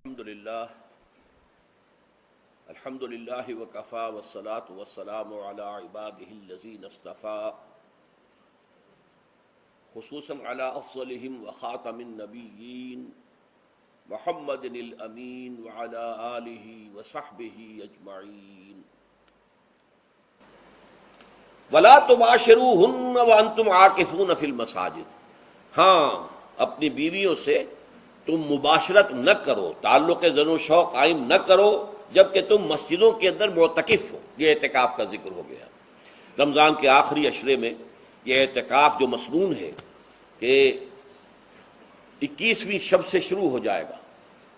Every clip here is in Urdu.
الحمد للہ وکفا والصلاة والسلام علی عباده الذین اصطفى خصوصا علی افضلهم وخاتم النبیین محمد الامین وعلی آلہ وصحبہ اجمعین ولا تباشروہن وانتم عاکفون فی المساجد، ہاں اپنی بیویوں سے تم مباشرت نہ کرو، تعلق زن و شوق قائم نہ کرو جبکہ تم مسجدوں کے اندر معتکف ہو۔ یہ اعتکاف کا ذکر ہو گیا۔ رمضان کے آخری عشرے میں یہ اعتکاف جو مسنون ہے کہ 21ویں شب سے شروع ہو جائے گا،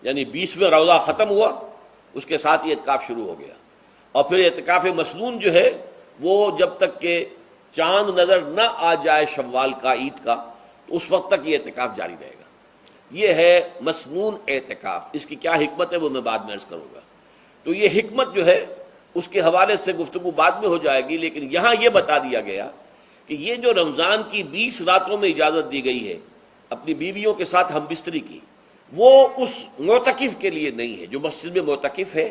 یعنی 20واں روزہ ختم ہوا اس کے ساتھ یہ اعتکاف شروع ہو گیا، اور پھر اعتکاف مسنون جو ہے وہ جب تک کہ چاند نظر نہ آ جائے شوال کا، عید کا، تو اس وقت تک یہ اعتکاف جاری رہے گا۔ یہ ہے مسنون اعتکاف۔ اس کی کیا حکمت ہے وہ میں بعد میں عرض کروں گا۔ تو یہ حکمت جو ہے اس کے حوالے سے گفتگو بعد میں ہو جائے گی، لیکن یہاں یہ بتا دیا گیا کہ یہ جو رمضان کی 20 راتوں میں اجازت دی گئی ہے اپنی بیویوں کے ساتھ ہم بستری کی، وہ اس معتکف کے لیے نہیں ہے جو مسجد میں معتکف ہے۔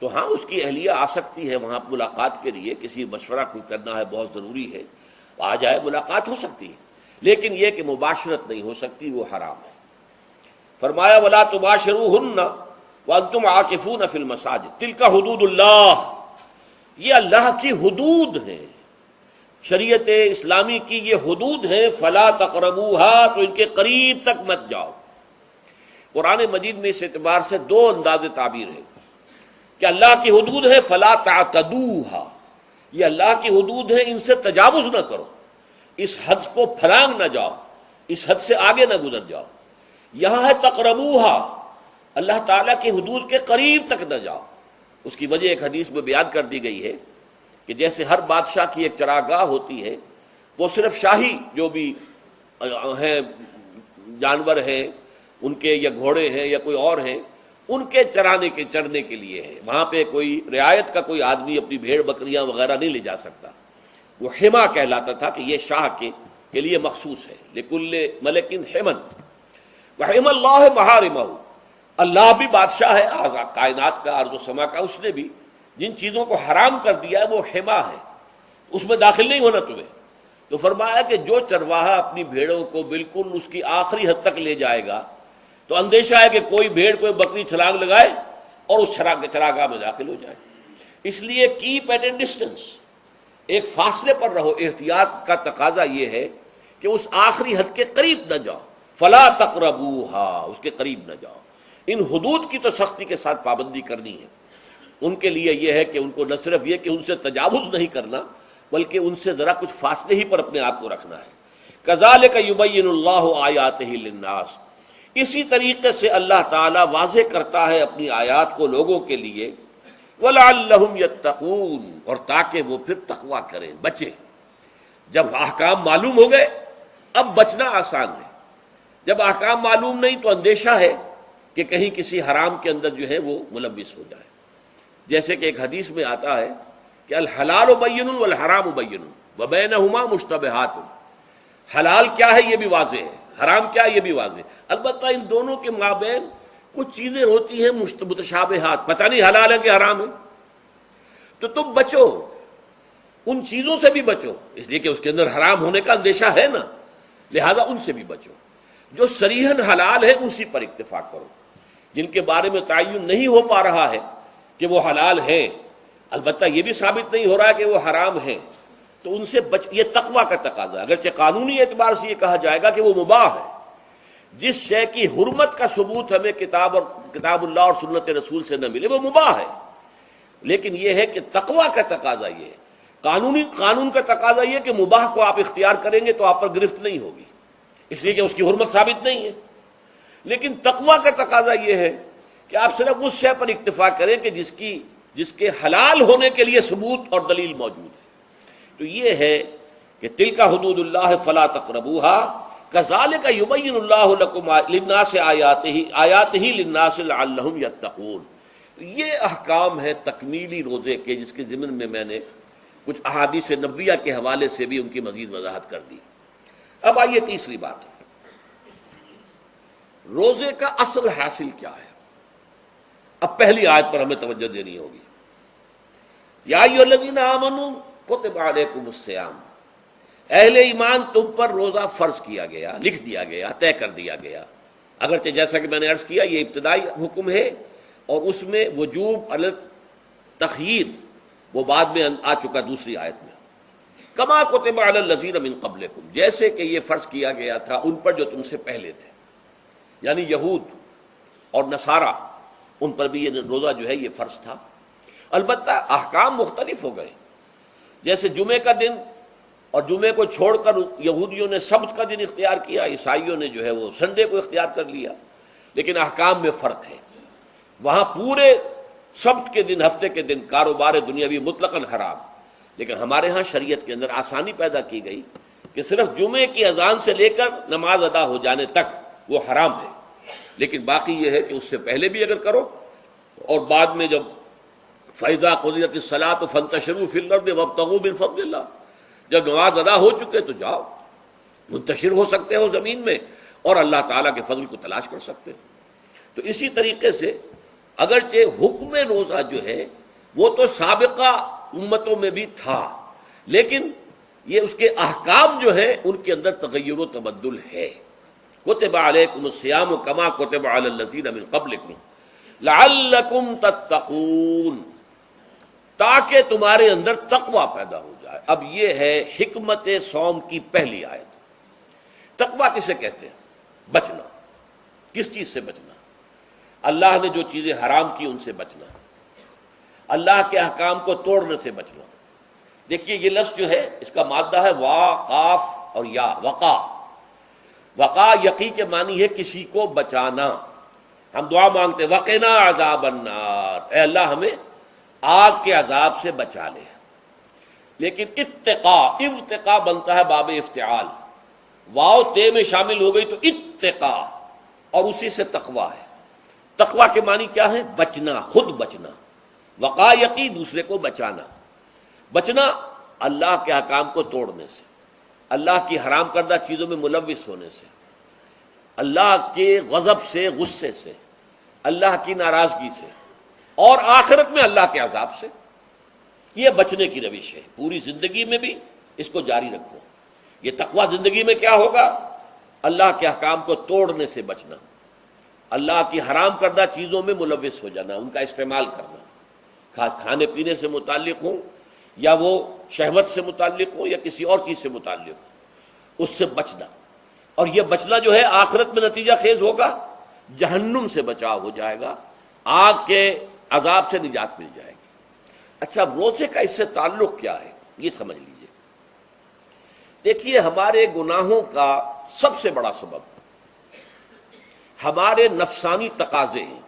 تو ہاں اس کی اہلیہ آ سکتی ہے وہاں ملاقات کے لیے، کسی مشورہ کوئی کرنا ہے بہت ضروری ہے، آ جائے، ملاقات ہو سکتی ہے، لیکن یہ کہ مباشرت نہیں ہو سکتی، وہ حرام ہے۔ فرمایا ولا تباشروہن وانتم عاکفون فی المساجد تلک حدود اللہ، یہ اللہ کی حدود ہیں، شریعت اسلامی کی یہ حدود ہیں، فلا تقربوها، تو ان کے قریب تک مت جاؤ۔ قرآن مجید میں اس اعتبار سے دو انداز تعبیر ہے کہ اللہ کی حدود ہے فلا تعتدوها، یہ اللہ کی حدود ہے، ان سے تجاوز نہ کرو، اس حد کو پھلانگ نہ جاؤ، اس حد سے آگے نہ گزر جاؤ۔ یہاں ہے تقربوها، اللہ تعالیٰ کی حدود کے قریب تک نہ جاؤ۔ اس کی وجہ ایک حدیث میں بیان کر دی گئی ہے کہ جیسے ہر بادشاہ کی ایک چراگاہ ہوتی ہے، وہ صرف شاہی جو بھی ہیں جانور ہیں ان کے، یا گھوڑے ہیں یا کوئی اور ہیں، ان کے چرنے کے لیے ہے، وہاں پہ کوئی رعایت کا کوئی آدمی اپنی بھیڑ بکریاں وغیرہ نہیں لے جا سکتا۔ وہ حما کہلاتا تھا کہ یہ شاہ کے لیے مخصوص ہے، لکل ملک حمن وحم اللہ محارمہ، اللہ بھی بادشاہ ہے کائنات کا، ارض و سما کا، اس نے بھی جن چیزوں کو حرام کر دیا ہے وہ حما ہے، اس میں داخل نہیں ہونا تمہیں۔ تو فرمایا کہ جو چرواہا اپنی بھیڑوں کو بالکل اس کی آخری حد تک لے جائے گا تو اندیشہ ہے کہ کوئی بھیڑ کوئی بکری چھلانگ لگائے اور اس چراگاہ میں داخل ہو جائے۔ اس لیے کیپ ایٹ اے ڈسٹینس، ایک فاصلے پر رہو۔ احتیاط کا تقاضا یہ ہے کہ اس آخری حد کے قریب نہ جاؤ، فلا تقربوها، اس کے قریب نہ جاؤ۔ ان حدود کی تو سختی کے ساتھ پابندی کرنی ہے۔ ان کے لیے یہ ہے کہ ان کو نہ صرف یہ کہ ان سے تجاوز نہیں کرنا، بلکہ ان سے ذرا کچھ فاصلے ہی پر اپنے آپ کو رکھنا ہے۔ کذالک یبین اللہ آیاتہ للناس، اسی طریقے سے اللہ تعالیٰ واضح کرتا ہے اپنی آیات کو لوگوں کے لیے، ولعلہم یتقون، اور تاکہ وہ پھر تقویٰ کریں، بچیں۔ جب احکام معلوم ہو گئے اب بچنا آسان ہے، جب احکام معلوم نہیں تو اندیشہ ہے کہ کہیں کسی حرام کے اندر جو ہے وہ ملوث ہو جائے۔ جیسے کہ ایک حدیث میں آتا ہے کہ الحلال بین والحرام بین وبینہما مشتبہات، حلال کیا ہے یہ بھی واضح ہے، حرام کیا ہے یہ بھی واضح ہے، البتہ ان دونوں کے مابین کچھ چیزیں ہوتی ہیں متشابہات، پتہ نہیں حلال ہے کہ حرام ہے، تو تم بچو، ان چیزوں سے بھی بچو، اس لیے کہ اس کے اندر حرام ہونے کا اندیشہ ہے نا، لہذا ان سے بھی بچو۔ جو صریحاً حلال ہے اسی پر اکتفا کرو، جن کے بارے میں تعین نہیں ہو پا رہا ہے کہ وہ حلال ہیں، البتہ یہ بھی ثابت نہیں ہو رہا ہے کہ وہ حرام ہیں، تو ان سے یہ تقویٰ کا تقاضا ہے۔ اگرچہ قانونی اعتبار سے یہ کہا جائے گا کہ وہ مباح ہے، جس شے کی حرمت کا ثبوت ہمیں کتاب اللہ اور سنت رسول سے نہ ملے وہ مباح ہے، لیکن یہ ہے کہ تقویٰ کا تقاضا یہ ہے، قانون کا تقاضا یہ کہ مباح کو آپ اختیار کریں گے تو آپ پر گرفت نہیں ہوگی، اس لیے کہ اس کی حرمت ثابت نہیں ہے، لیکن تقویٰ کا تقاضا یہ ہے کہ آپ صرف اس شے پر اکتفا کریں کہ جس کے حلال ہونے کے لیے ثبوت اور دلیل موجود ہے۔ تو یہ ہے کہ تلک حدود اللہ فلا تقربوها کذالک یبین اللہ لکم للناس آیاتہ للناس لعلہم یتقون۔ یہ احکام ہے تکمیلی روزے کے، جس کے ضمن میں میں نے کچھ احادیث نبویہ کے حوالے سے بھی ان کی مزید وضاحت کر دی۔ اب آئیے تیسری بات، روزے کا اصل حاصل کیا ہے؟ اب پہلی آیت پر ہمیں توجہ دینی ہوگی. یا ایھا الذین آمنوا کتب علیکم الصیام، اہل ایمان تم پر روزہ فرض کیا گیا، لکھ دیا گیا، طے کر دیا گیا. اگرچہ جیسا کہ میں نے عرض کیا یہ ابتدائی حکم ہے اور اس میں وجوب علی تخییر وہ بعد میں آ چکا دوسری آیت میں. کما کتب علی الذین من قبلکم، جیسے کہ یہ فرض کیا گیا تھا ان پر جو تم سے پہلے تھے، یعنی یہود اور نصارہ، ان پر بھی یہ روزہ جو ہے یہ فرض تھا. البتہ احکام مختلف ہو گئے. جیسے جمعے کا دن اور جمعے کو چھوڑ کر یہودیوں نے سبت کا دن اختیار کیا، عیسائیوں نے جو ہے وہ سنڈے کو اختیار کر لیا، لیکن احکام میں فرق ہے. وہاں پورے سبت کے دن، ہفتے کے دن کاروبار دنیاوی مطلقاً حرام، لیکن ہمارے ہاں شریعت کے اندر آسانی پیدا کی گئی کہ صرف جمعے کی اذان سے لے کر نماز ادا ہو جانے تک وہ حرام ہے، لیکن باقی یہ ہے کہ اس سے پہلے بھی اگر کرو اور بعد میں جب فَإِذَا قُضِيَتِ الصَّلَاةُ فَانتَشِرُوا فِي الْأَرْضِ وَابْتَغُوا مِن فَضْلِ اللَّهِ، جب نماز ادا ہو چکے تو جاؤ، منتشر ہو سکتے ہو زمین میں اور اللہ تعالیٰ کے فضل کو تلاش کر سکتے ہو. تو اسی طریقے سے اگرچہ حکم روزہ جو ہے وہ تو سابقہ امتوں میں بھی تھا، لیکن یہ اس کے احکام جو ہیں ان کے اندر تغیر و تبدل ہے. کتب علیکم الصیام کما کتب علی الذین من قبلکم لعلکم تتقون، تاکہ تمہارے اندر تقوی پیدا ہو جائے. اب یہ ہے حکمت صوم کی پہلی آیت. تقوی کسے کہتے ہیں؟ بچنا. کس چیز سے بچنا؟ اللہ نے جو چیزیں حرام کی ان سے بچنا، اللہ کے احکام کو توڑنے سے بچنا. دیکھیے یہ لفظ جو ہے اس کا مادہ ہے وا، قاف اور یا، وقا. وقا یقی کے معنی ہے کسی کو بچانا. ہم دعا مانگتے وقنا عذاب النار، اے اللہ ہمیں آگ کے عذاب سے بچا لے. لیکن ارتقا بنتا ہے باب افتعال، واو تے میں شامل ہو گئی تو اتقا، اور اسی سے تقوی ہے. تقوی کے معنی کیا ہے؟ بچنا، خود بچنا. وقا یقی دوسرے کو بچانا. بچنا اللہ کے احکام کو توڑنے سے، اللہ کی حرام کردہ چیزوں میں ملوث ہونے سے، اللہ کے غضب سے، غصے سے، اللہ کی ناراضگی سے، اور آخرت میں اللہ کے عذاب سے. یہ بچنے کی روش ہے. پوری زندگی میں بھی اس کو جاری رکھو. یہ تقوی زندگی میں کیا ہوگا؟ اللہ کے احکام کو توڑنے سے بچنا، اللہ کی حرام کردہ چیزوں میں ملوث ہو جانا، ان کا استعمال کرنا، کھانے پینے سے متعلق ہوں یا وہ شہوت سے متعلق ہو یا کسی اور چیز سے متعلق ہو، اس سے بچنا. اور یہ بچنا جو ہے آخرت میں نتیجہ خیز ہوگا، جہنم سے بچاؤ ہو جائے گا، آگ کے عذاب سے نجات مل جائے گی. اچھا روزے کا اس سے تعلق کیا ہے یہ سمجھ لیجئے. دیکھیے ہمارے گناہوں کا سب سے بڑا سبب ہمارے نفسانی تقاضے ہیں.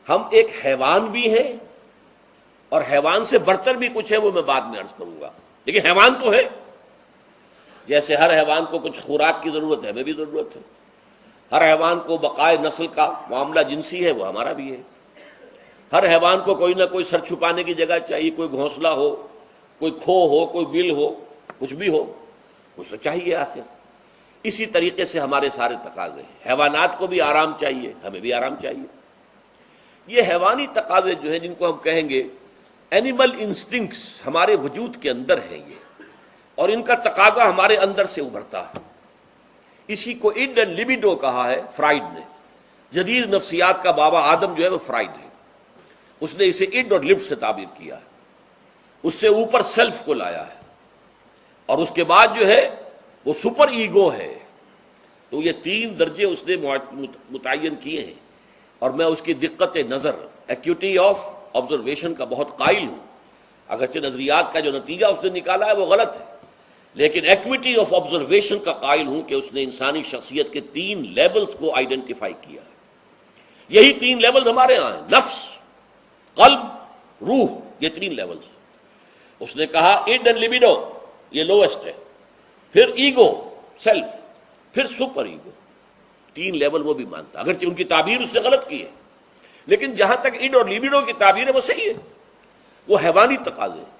ہم ایک حیوان بھی ہیں اور حیوان سے برتر بھی کچھ ہے، وہ میں بعد میں عرض کروں گا، لیکن حیوان تو ہے. جیسے ہر حیوان کو کچھ خوراک کی ضرورت ہے، ہمیں بھی ضرورت ہے. ہر حیوان کو بقائے نسل کا معاملہ جنسی ہے، وہ ہمارا بھی ہے. ہر حیوان کو کوئی نہ کوئی سر چھپانے کی جگہ چاہیے، کوئی گھونسلہ ہو، کوئی کھو ہو، کوئی بل ہو، کچھ بھی ہو، اسے چاہیے آخر. اسی طریقے سے ہمارے سارے تقاضے ہیں. حیوانات کو بھی آرام چاہیے، ہمیں بھی آرام چاہیے. یہ حیوانی تقاضے جو ہیں جن کو ہم کہیں گے اینیمل انسٹنکٹس، ہمارے وجود کے اندر ہیں یہ، اور ان کا تقاضا ہمارے اندر سے ابھرتا ہے. اسی کو اڈ اینڈ لیبیڈو کہا ہے فرائڈ نے. جدید نفسیات کا بابا آدم جو ہے وہ فرائڈ ہے. اس نے اسے اڈ اور لب سے تعبیر کیا ہے. اس سے اوپر سیلف کو لایا ہے، اور اس کے بعد جو ہے وہ سپر ایگو ہے. تو یہ تین درجے اس نے متعین کیے ہیں، اور میں اس کی دقت نظر، ایکیوٹی آف آبزرویشن کا بہت قائل ہوں. اگرچہ نظریات کا جو نتیجہ اس نے نکالا ہے وہ غلط ہے، لیکن ایکویٹی آف آبزرویشن کا قائل ہوں کہ اس نے انسانی شخصیت کے 3 لیولز کو آئیڈینٹیفائی کیا ہے. یہی 3 لیولز ہمارے ہاں ہیں، نفس، قلب، روح. یہ 3 لیولز ہیں. اس نے کہا اڈ اینڈ لیبیڈو یہ لویسٹ ہے، پھر ایگو، سیلف، پھر سپر ایگو. 3 لیول وہ بھی مانتا، اگرچہ ان کی تعبیر اس نے غلط کی ہے، لیکن جہاں تک اڈ اور لیبیڈو کی تعبیر ہے وہ صحیح ہے. وہ حیوانی تقاضے ہیں.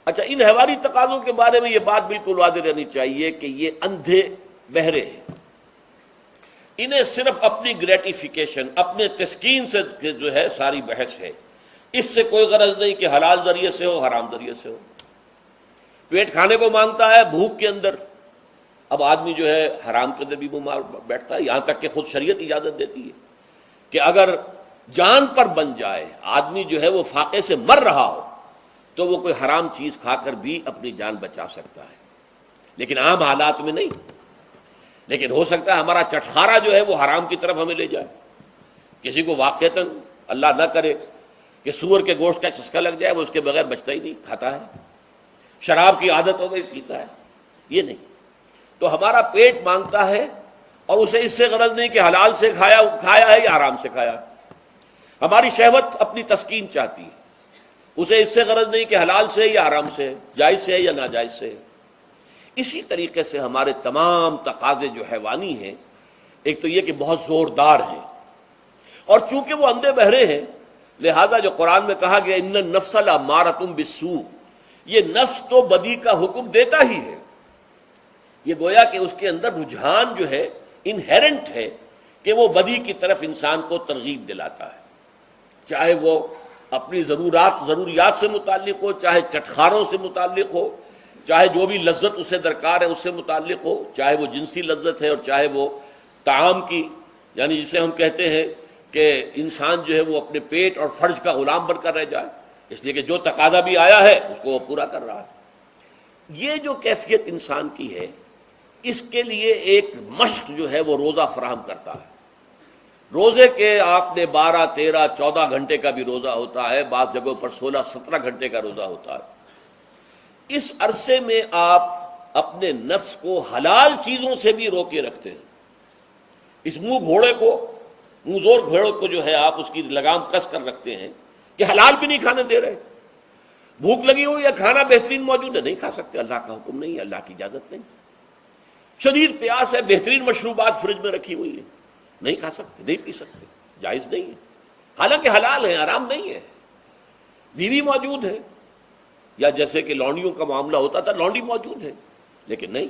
اچھا ان حیوانی تقاضوں کے بارے میں یہ بات بالکل واضح رہنی چاہیے کہ یہ اندھے بہرے ہیں. انہیں صرف اپنی گریٹیفیکیشن، اپنے تسکین سے جو ہے ساری بحث ہے، اس سے کوئی غرض نہیں کہ حلال ذریعے سے ہو حرام ذریعے سے ہو۔ پیٹ کھانے کو مانگتا ہے بھوک کے اندر، اب آدمی جو ہے حرام کے اندر بھی بیمار بیٹھتا ہے، یہاں تک کہ خود شریعت اجازت دیتی ہے کہ اگر جان پر بن جائے آدمی جو ہے وہ فاقے سے مر رہا ہو تو وہ کوئی حرام چیز کھا کر بھی اپنی جان بچا سکتا ہے، لیکن عام حالات میں نہیں۔ لیکن ہو سکتا ہے ہمارا چٹخارا جو ہے وہ حرام کی طرف ہمیں لے جائے، کسی کو واقعتاً اللہ نہ کرے کہ سور کے گوشت کا چسکا لگ جائے، وہ اس کے بغیر بچتا ہی نہیں، کھاتا ہے، شراب کی عادت ہو گئی پیتا ہے، یہ نہیں۔ تو ہمارا پیٹ مانگتا ہے اور اسے اس سے غرض نہیں کہ حلال سے کھایا ہے یا حرام سے کھایا ہے۔ ہماری شہوت اپنی تسکین چاہتی ہے، اسے اس سے غرض نہیں کہ حلال سے یا حرام سے، جائز سے یا ناجائز سے۔ اسی طریقے سے ہمارے تمام تقاضے جو حیوانی ہیں، ایک تو یہ کہ بہت زوردار ہیں، اور چونکہ وہ اندھے بہرے ہیں لہذا جو قرآن میں کہا گیا ان النفس لامارۃ بالسوء، یہ نفس تو بدی کا حکم دیتا ہی ہے، یہ گویا کہ اس کے اندر رجحان جو ہے انہیرنٹ ہے کہ وہ بدی کی طرف انسان کو ترغیب دلاتا ہے، چاہے وہ اپنی ضروریات سے متعلق ہو، چاہے چٹخاروں سے متعلق ہو، چاہے جو بھی لذت اسے درکار ہے اس سے متعلق ہو، چاہے وہ جنسی لذت ہے اور چاہے وہ طعام کی، یعنی جسے ہم کہتے ہیں کہ انسان جو ہے وہ اپنے پیٹ اور فرج کا غلام بن کر رہ جائے، اس لیے کہ جو تقاضا بھی آیا ہے اس کو وہ پورا کر رہا ہے۔ یہ جو کیفیت انسان کی ہے، اس کے لیے ایک مشق جو ہے وہ روزہ فراہم کرتا ہے۔ روزے کے آپ نے 12، 13، 14 گھنٹے کا بھی روزہ ہوتا ہے، بعض جگہوں پر 16، 17 گھنٹے کا روزہ ہوتا ہے۔ اس عرصے میں آپ اپنے نفس کو حلال چیزوں سے بھی روکے رکھتے ہیں۔ اس منہ زور گھوڑے کو جو ہے آپ اس کی لگام کس کر رکھتے ہیں کہ حلال بھی نہیں کھانے دے رہے، بھوک لگی ہوئی ہے، کھانا بہترین موجود ہے، نہیں کھا سکتے، اللہ کا حکم نہیں ہے، اللہ کی اجازت نہیں۔ شدید پیاس ہے، بہترین مشروبات فریج میں رکھی ہوئی ہے، نہیں کھا سکتے، نہیں پی سکتے، جائز نہیں ہے، حالانکہ حلال ہے، حرام نہیں ہے۔ بیوی موجود ہے، یا جیسے کہ لونڈیوں کا معاملہ ہوتا تھا، لونڈی موجود ہے، لیکن نہیں،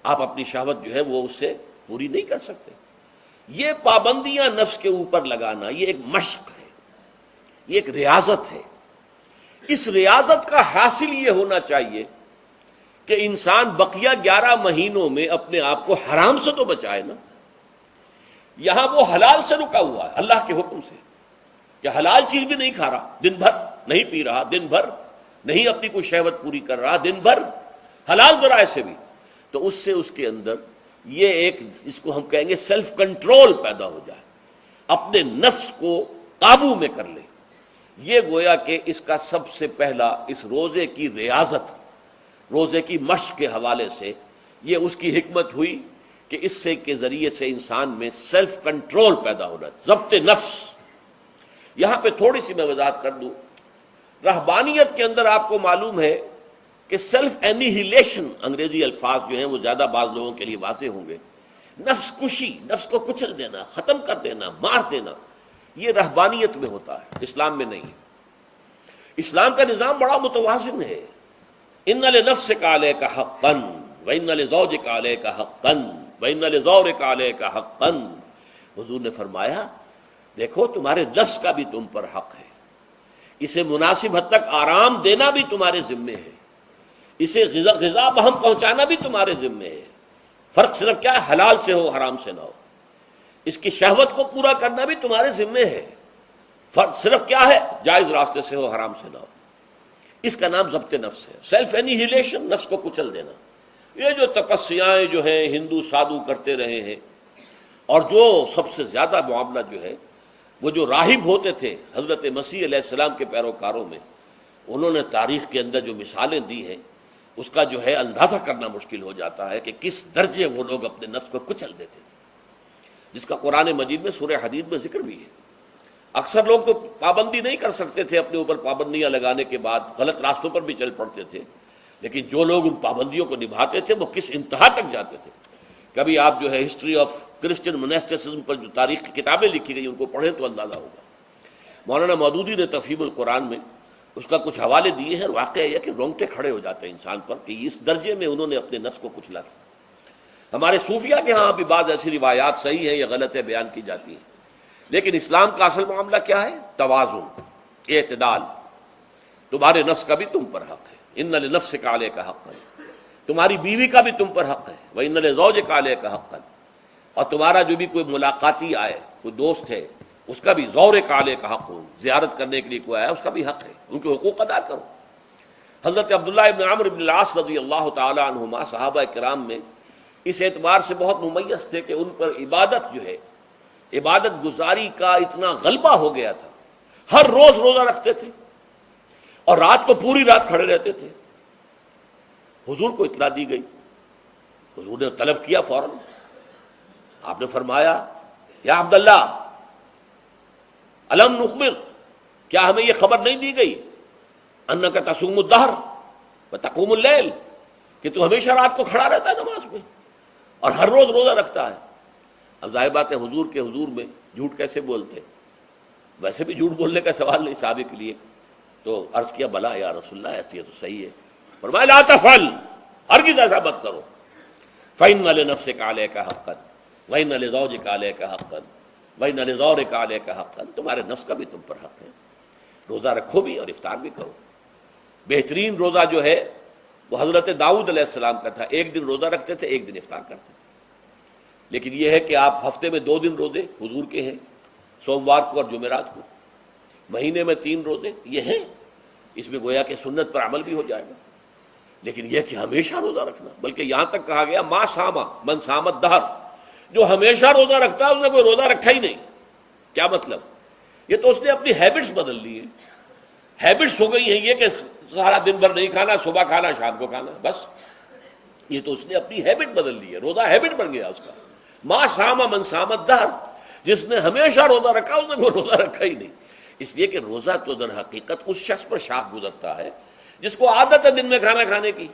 آپ اپنی شہوت جو ہے وہ اس سے پوری نہیں کر سکتے۔ یہ پابندیاں نفس کے اوپر لگانا، یہ ایک مشق ہے، یہ ایک ریاضت ہے۔ اس ریاضت کا حاصل یہ ہونا چاہیے کہ انسان بقیہ 11 مہینوں میں اپنے آپ کو حرام سے تو بچائے نا۔ یہاں وہ حلال سے رکا ہوا ہے اللہ کے حکم سے، کہ حلال چیز بھی نہیں کھا رہا، دن بھر نہیں پی رہا، دن بھر نہیں اپنی کوئی شہوت پوری کر رہا، دن بھر حلال ذرائع سے بھی، تو اس سے اس کے اندر یہ ایک، اس کو ہم کہیں گے سیلف کنٹرول پیدا ہو جائے، اپنے نفس کو قابو میں کر لے۔ یہ گویا کہ اس کا سب سے پہلا اس روزے کی ریاضت، روزے کی مشق کے حوالے سے یہ اس کی حکمت ہوئی کہ اس سے کے ذریعے سے انسان میں سیلف کنٹرول پیدا ہو رہا ہے، ضبط نفس۔ یہاں پہ تھوڑی سی میں وضاحت کر دوں، رہبانیت کے اندر آپ کو معلوم ہے کہ سیلف اینیہیلیشن، انگریزی الفاظ جو ہیں وہ زیادہ بعض لوگوں کے لیے واضح ہوں گے، نفس کشی، نفس کو کچل دینا، ختم کر دینا، مار دینا، یہ رہبانیت میں ہوتا ہے، اسلام میں نہیں۔ اسلام کا نظام بڑا متوازن ہے۔ ان لنفسک علیک حقا وان لزوجک علیک حقا وان لزورک علیک حقا۔ حضور نے فرمایا دیکھو تمہارے نفس کا بھی تم پر حق ہے، اسے مناسب حد تک آرام دینا بھی تمہارے ذمے ہے، اسے غذا بہم پہنچانا بھی تمہارے ذمے ہے۔ فرق صرف کیا ہے، حلال سے ہو حرام سے نہ ہو۔ اس کی شہوت کو پورا کرنا بھی تمہارے ذمے ہے، فرق صرف کیا ہے، جائز راستے سے ہو حرام سے نہ ہو۔ اس کا نام ضبط نفس ہے، سیلف اینیہیلیشن، نفس کو کچل دینا۔ یہ جو تپسیاں جو ہیں ہندو سادھو کرتے رہے ہیں، اور جو سب سے زیادہ معاملہ جو ہے وہ جو راہب ہوتے تھے حضرت مسیح علیہ السلام کے پیروکاروں میں، انہوں نے تاریخ کے اندر جو مثالیں دی ہیں اس کا جو ہے اندازہ کرنا مشکل ہو جاتا ہے کہ کس درجے وہ لوگ اپنے نفس کو کچل دیتے تھے، جس کا قرآن مجید میں سورہ حدید میں ذکر بھی ہے۔ اکثر لوگ تو پابندی نہیں کر سکتے تھے، اپنے اوپر پابندیاں لگانے کے بعد غلط راستوں پر بھی چل پڑتے تھے، لیکن جو لوگ ان پابندیوں کو نبھاتے تھے وہ کس انتہا تک جاتے تھے۔ کبھی آپ جو ہے ہسٹری آف کرسچن موناسٹسزم پر جو تاریخ کی کتابیں لکھی گئی ان کو پڑھیں تو اندازہ ہوگا۔ مولانا مودودی نے تفہیم القرآن میں اس کا کچھ حوالے دیے ہیں، اور واقعہ یہ کہ رونگٹے کھڑے ہو جاتے ہیں انسان پر کہ اس درجے میں انہوں نے اپنے نفس کو کچلا تھا۔ ہمارے صوفیہ کے ہاں بھی بعض ایسی روایات صحیح ہیں یا غلط ہے بیان کی جاتی ہیں، لیکن اسلام کا اصل معاملہ کیا ہے؟ توازن، اعتدال۔ تمہارے نفس کا بھی تم پر حق ہے، ان لنفسک علیک حقا، تمہاری بیوی کا بھی تم پر حق ہے، وان لزوجک علیک حقا، اور تمہارا جو بھی کوئی ملاقاتی آئے، کوئی دوست ہے، اس کا بھی زورک علیک حق ہو، زیارت کرنے کے لیے کوئی آیا اس کا بھی حق ہے، ان کے حقوق ادا کرو۔ حضرت عبداللہ ابن عمرو بن العاص رضی اللہ تعالی عنہما صحابہ کرام میں اس اعتبار سے بہت ممیز تھے کہ ان پر عبادت جو ہے، عبادت گزاری کا اتنا غلبہ ہو گیا تھا، ہر روز روزہ رکھتے تھے اور رات کو پوری رات کھڑے رہتے تھے۔ حضور کو اطلاع دی گئی، حضور نے طلب کیا فوراً، آپ نے فرمایا یا عبداللہ الم نخبر، کیا ہمیں یہ خبر نہیں دی گئی انک تصوم الدہر وتقوم اللیل، کہ تو ہمیشہ رات کو کھڑا رہتا ہے نماز میں اور ہر روز روزہ رکھتا ہے۔ اب ظاہر بات ہے حضور کے حضور میں جھوٹ کیسے بولتے، ویسے بھی جھوٹ بولنے کا سوال نہیں صحابہ کے لیے، تو عرض کیا بلا یا رسول اللہ ایسی تو صحیح ہے، فرمایا لا تفعل، ہرگز ایسا مت کرو، فإن لنفسک علیک حقا وإن لزوجک علیک حقا وإن لزورک علیک حقا، تمہارے نفس کا بھی تم پر حق ہے، روزہ رکھو بھی اور افطار بھی کرو۔ بہترین روزہ جو ہے وہ حضرت داؤد علیہ السلام کا تھا، ایک دن روزہ رکھتے تھے، ایک دن افطار کرتے تھے۔ لیکن یہ ہے کہ آپ ہفتے میں 2 دن روزے حضور کے ہیں، سوموار کو اور جمعرات کو، مہینے میں 3 روزے یہ ہیں، اس میں گویا کہ سنت پر عمل بھی ہو جائے گا۔ لیکن یہ کہ ہمیشہ روزہ رکھنا، بلکہ یہاں تک کہا گیا ما صام من صام الدہر، جو ہمیشہ روزہ رکھتا ہے اس نے کوئی روزہ رکھا ہی نہیں۔ کیا مطلب؟ یہ تو اس نے اپنی ہیبٹس بدل لی ہیں، ہیبٹس ہو گئی ہیں یہ کہ سارا دن بھر نہیں کھانا، صبح کھانا شام کو کھانا، بس یہ تو اس نے اپنی ہیبٹ بدل لی ہے، روزہ ہیبٹ بن گیا اس کا۔ ما صام من صام الدہر، جس نے ہمیشہ روزہ رکھا اس نے کوئی روزہ رکھا ہی نہیں۔ اس لیے کہ روزہ تو در حقیقت اس شخص پر شاخ گزرتا ہے جس کو عادت ہے دن میں کھانا کھانے کی،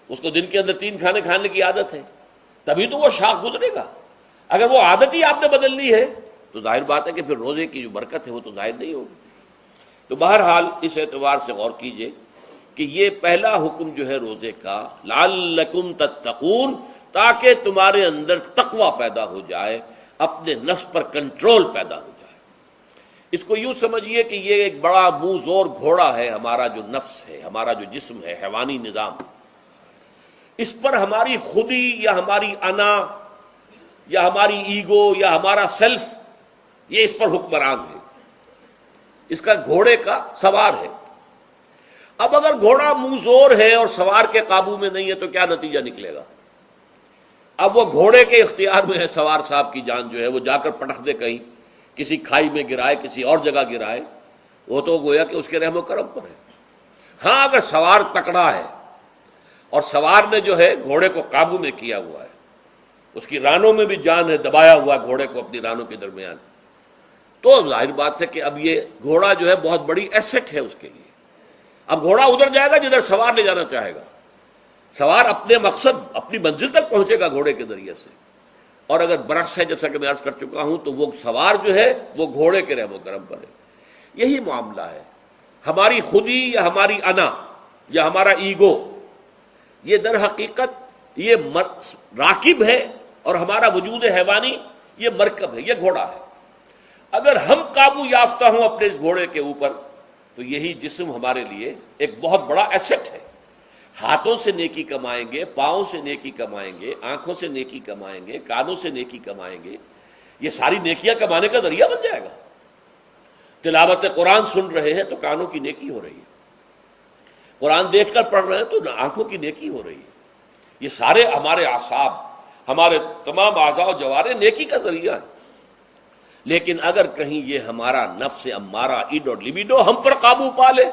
اس کو دن کے اندر 3 کھانے کھانے کی عادت ہے، تبھی تو وہ شاخ گزرے گا۔ اگر وہ عادت ہی آپ نے بدل لی ہے تو ظاہر بات ہے کہ پھر روزے کی جو برکت ہے وہ تو ظاہر نہیں ہوگی۔ تو بہرحال اس اعتبار سے غور کیجئے کہ یہ پہلا حکم جو ہے روزے کا، لعلکم تتقون، تاکہ تمہارے اندر تقوی پیدا ہو جائے، اپنے نفس پر کنٹرول پیدا ہو جائے۔ اس کو یوں سمجھیے کہ یہ ایک بڑا منہ زور گھوڑا ہے، ہمارا جو نفس ہے، ہمارا جو جسم ہے، حیوانی نظام، اس پر ہماری خودی یا ہماری انا یا ہماری ایگو یا ہمارا سیلف، یہ اس پر حکمران ہے، اس کا گھوڑے کا سوار ہے۔ اب اگر گھوڑا منہ زور ہے اور سوار کے قابو میں نہیں ہے تو کیا نتیجہ نکلے گا؟ اب وہ گھوڑے کے اختیار میں ہے، سوار صاحب کی جان جو ہے وہ جا کر پٹخ دے کہیں، کسی کھائی میں گرائے، کسی اور جگہ گرائے، وہ تو گویا کہ اس کے رحم و کرم پر ہے۔ ہاں اگر سوار تکڑا ہے اور سوار نے جو ہے گھوڑے کو قابو میں کیا ہوا ہے، اس کی رانوں میں بھی جان ہے، دبایا ہوا گھوڑے کو اپنی رانوں کے درمیان، تو ظاہر بات ہے کہ اب یہ گھوڑا جو ہے بہت بڑی ایسٹ ہے اس کے لیے۔ اب گھوڑا ادھر جائے گا جدھر سوار لے جانا چاہے گا، سوار اپنے مقصد، اپنی منزل تک پہنچے گا گھوڑے کے ذریعے سے، اور اگر برعکس ہے جیسا کہ میں عرض کر چکا ہوں تو وہ سوار جو ہے وہ گھوڑے کے رحم و کرم پر ہے۔ یہی معاملہ ہے، ہماری خودی یا ہماری انا یا ہمارا ایگو، یہ در حقیقت یہ راکب ہے، اور ہمارا وجود حیوانی یہ مرکب ہے، یہ گھوڑا ہے۔ اگر ہم قابو یافتہ ہوں اپنے اس گھوڑے کے اوپر تو یہی جسم ہمارے لیے ایک بہت بڑا ایسٹ ہے۔ ہاتھوں سے نیکی کمائیں گے، پاؤں سے نیکی کمائیں گے، آنکھوں سے نیکی کمائیں گے، کانوں سے نیکی کمائیں گے، یہ ساری نیکیاں کمانے کا ذریعہ بن جائے گا۔ تلاوت قرآن سن رہے ہیں تو کانوں کی نیکی ہو رہی ہے، قرآن دیکھ کر پڑھ رہے ہیں تو آنکھوں کی نیکی ہو رہی ہے۔ یہ سارے ہمارے اعصاب، ہمارے تمام اعضاء و جوارح نیکی کا ذریعہ ہے۔ لیکن اگر کہیں یہ ہمارا نفس امارہ، ایڈ اور لیبیڈو ہم پر قابو پا لے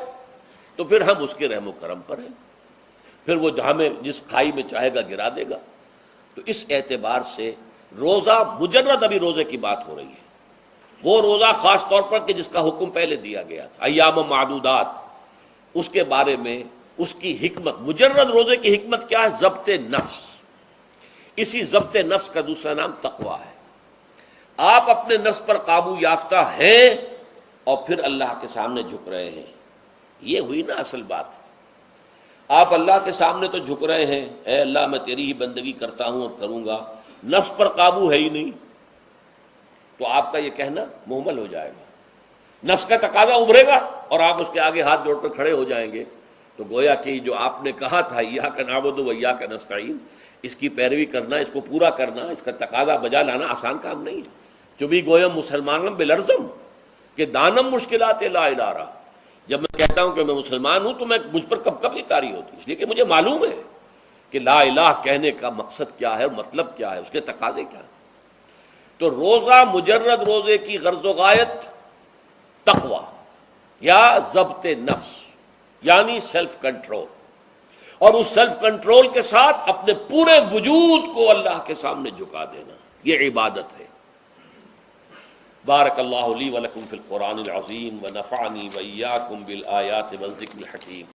تو پھر ہم اس کے رحم و کرم پر ہیں، پھر وہ ہمیں جس کھائی میں چاہے گا گرا دے گا۔ تو اس اعتبار سے روزہ مجرد ابھی روزے کی بات ہو رہی ہے، وہ روزہ خاص طور پر کہ جس کا حکم پہلے دیا گیا تھا، ایام معدودات، اس کے بارے میں اس کی حکمت، مجرد روزے کی حکمت کیا ہے؟ ضبط نفس۔ اسی ضبط نفس کا دوسرا نام تقویٰ ہے۔ آپ اپنے نفس پر قابو یافتہ ہیں اور پھر اللہ کے سامنے جھک رہے ہیں، یہ ہوئی نا اصل بات۔ آپ اللہ کے سامنے تو جھک رہے ہیں، اے اللہ میں تیری ہی بندگی کرتا ہوں اور کروں گا، نفس پر قابو ہے ہی نہیں، تو آپ کا یہ کہنا محمل ہو جائے گا، نفس کا تقاضا ابھرے گا اور آپ اس کے آگے ہاتھ جوڑ کر کھڑے ہو جائیں گے، تو گویا کہ جو آپ نے کہا تھا ایاک نعبد و ایاک نستعین، اس کی پیروی کرنا، اس کو پورا کرنا، اس کا تقاضا بجا لانا آسان کام نہیں ہے۔ جو بھی گویم مسلمانم بلرزم کہ دانم مشکلات لا الہ رہا، جب میں کہتا ہوں کہ میں مسلمان ہوں تو میں مجھ پر کب کب یہ طاری ہوتی، اس لیے کہ مجھے معلوم ہے کہ لا الہ کہنے کا مقصد کیا ہے، مطلب کیا ہے، اس کے تقاضے کیا ہیں۔ تو روزہ مجرد روزے کی غرض و غایت تقوی یا ضبط نفس یعنی سیلف کنٹرول، اور اس سیلف کنٹرول کے ساتھ اپنے پورے وجود کو اللہ کے سامنے جھکا دینا، یہ عبادت ہے۔ بارک اللہ لی ولکم فی القرآن العظیم ونفعنی وإیاکم بالآیات والذکر الحکیم۔